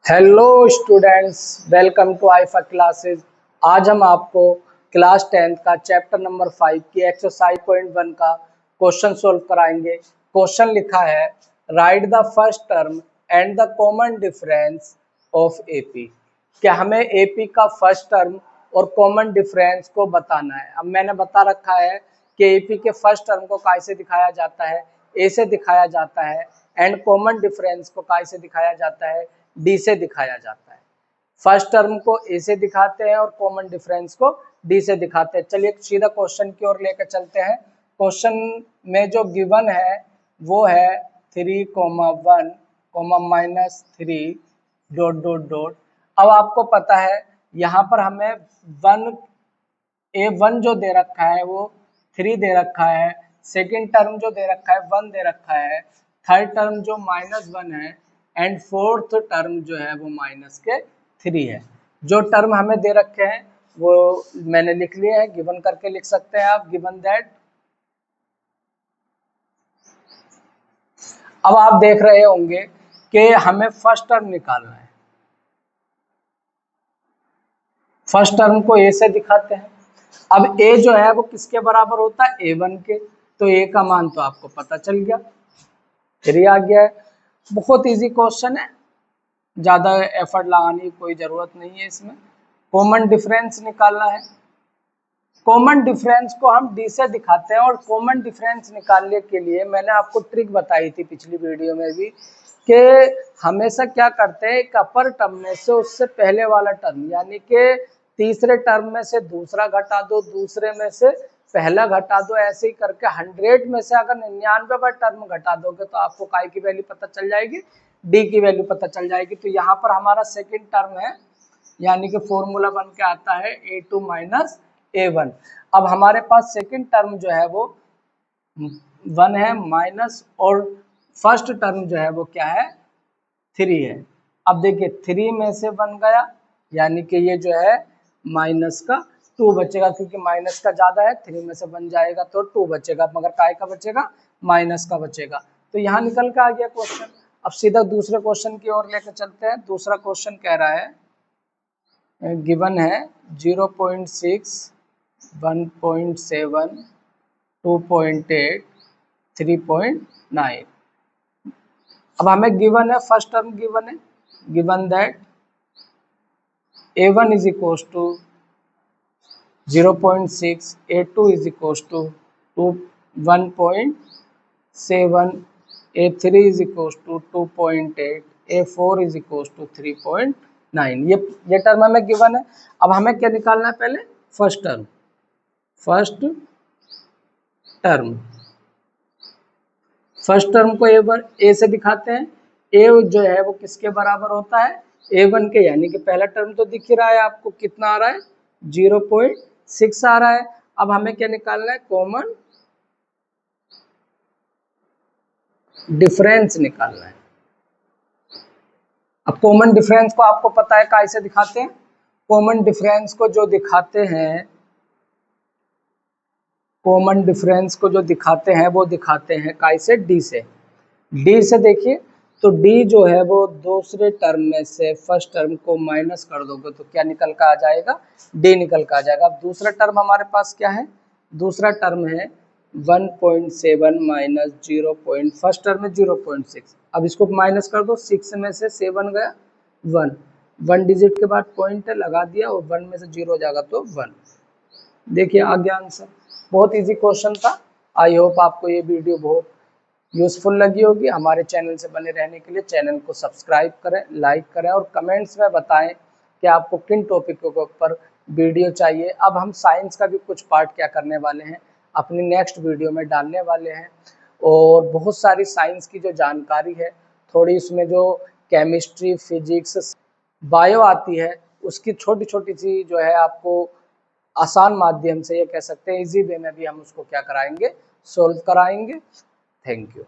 Hello students, welcome to IIFA classes. आज हम आपको क्लास 10th का चैप्टर नंबर 5 की एक्सरसाइज पॉइंट 1 का क्वेश्चन सोल्व कराएंगे। क्वेश्चन लिखा है, right the first term and the common difference of AP. क्या हमें एपी का फर्स्ट टर्म और कॉमन डिफरेंस को बताना है। अब मैंने बता रखा है कि एपी के फर्स्ट टर्म को कैसे दिखाया जाता है, ए से दिखाया जाता है, एंड कॉमन डिफरेंस को कैसे दिखाया जाता है, डी से दिखाया जाता है। फर्स्ट टर्म को ए से दिखाते हैं और कॉमन डिफरेंस को डी से दिखाते हैं। चलिए सीधा क्वेश्चन की ओर लेकर चलते हैं। क्वेश्चन में जो गिवन है वो है 3,1,-3 डॉट डॉट डॉट। अब आपको पता है यहाँ पर हमें A1 जो दे रखा है वो 3 दे रखा है, सेकेंड टर्म जो दे रखा है 1 दे रखा है, थर्ड टर्म जो -1 है, एंड फोर्थ टर्म जो है वो -3 है। जो टर्म हमें दे रखे हैं वो मैंने लिख लिए हैं, गिवन करके लिख सकते हैं आप, गिवन दैट। अब आप देख रहे होंगे कि हमें फर्स्ट टर्म निकालना है। फर्स्ट टर्म को ए से दिखाते हैं। अब ए जो है वो किसके बराबर होता है, A1 के, तो ए का मान तो आपको पता चल गया, 3 आ गया है। बहुत इजी क्वेश्चन है, ज़्यादा एफर्ट लगाने की कोई ज़रूरत नहीं है इसमें। कॉमन डिफरेंस निकालना है। कॉमन डिफरेंस को हम डी से दिखाते हैं, और कॉमन डिफरेंस निकालने के लिए मैंने आपको ट्रिक बताई थी पिछली वीडियो में भी कि हमेशा क्या करते हैं, एक अपर टर्म में से उससे पहले वाला टर्म, यानी कि तीसरे टर्म में से दूसरा घटा दो, दूसरे में से पहला घटा दो, ऐसे ही करके 100 में से अगर 99वां टर्म घटा दोगे तो आपको काय की वैल्यू पता चल जाएगी, डी की वैल्यू पता चल जाएगी। तो यहाँ पर हमारा सेकेंड टर्म है, यानी कि फॉर्मूला बन के आता है A2 माइनस A1। अब हमारे पास सेकेंड टर्म जो है वो 1 है माइनस, और फर्स्ट टर्म जो है वो क्या है, 3 है। अब देखिए 3 में से 1 गया, यानी कि ये जो है माइनस का 2 बचेगा, क्योंकि माइनस का ज़्यादा है, 3 में से 1 जाएगा तो 2 बचेगा, मगर काय का बचेगा, माइनस का बचेगा। तो यहाँ निकल के आ गया क्वेश्चन। अब सीधा दूसरे क्वेश्चन की ओर लेकर चलते हैं। दूसरा क्वेश्चन कह रहा है, गिवन है 0.6, 1.7, 2.8, 3.9। अब हमें गिवन है, फर्स्ट टर्म गिवन है, given that A1 is equals to 0.6, A2 is equals to 1.7, A3 is equals to 2.8, A4 is equals to 3.9। ये टर्म हमें गिवन है। अब हमें क्या निकालना है, पहले first term. First term, first term को ए से दिखाते हैं। ए जो है वो किसके बराबर होता है, A1 के, यानी कि पहला टर्म तो दिख ही रहा है आपको, कितना आ रहा है, 0.6 आ रहा है। अब हमें क्या निकालना है, कॉमन डिफरेंस निकालना है। अब कॉमन डिफरेंस को आपको पता है कैसे दिखाते हैं। कॉमन डिफरेंस को जो दिखाते हैं, कॉमन डिफरेंस को जो दिखाते हैं वो दिखाते हैं कैसे, डी से। डी से देखिए, तो डी जो है वो दूसरे टर्म में से फर्स्ट टर्म को माइनस कर दोगे तो क्या निकल कर आ जाएगा, डी निकल कर आ जाएगा। अब दूसरा टर्म हमारे पास क्या है, दूसरा टर्म है 1.7 माइनस 0. फर्स्ट टर्म है 0.6। अब इसको माइनस कर दो, 6 में से 7 गया 1, 1 डिजिट के बाद पॉइंट है, लगा दिया, और 1 में से 0 जाएगा तो 1। देखिए आ गया आंसर। बहुत इजी क्वेश्चन था। आई होप आपको ये वीडियो बहुत यूजफुल लगी होगी। हमारे चैनल से बने रहने के लिए चैनल को सब्सक्राइब करें, लाइक करें, और कमेंट्स में बताएं कि आपको किन टॉपिकों के ऊपर वीडियो चाहिए। अब हम साइंस का भी कुछ पार्ट क्या करने वाले हैं, अपनी नेक्स्ट वीडियो में डालने वाले हैं। और बहुत सारी साइंस की जो जानकारी है, थोड़ी उसमें जो केमिस्ट्री, फिजिक्स, बायो आती है, उसकी छोटी छोटी सी जो है आपको आसान माध्यम से, ये कह सकते हैं इजी वे में भी हम उसको क्या कराएंगे, सोल्व कराएंगे। Thank you.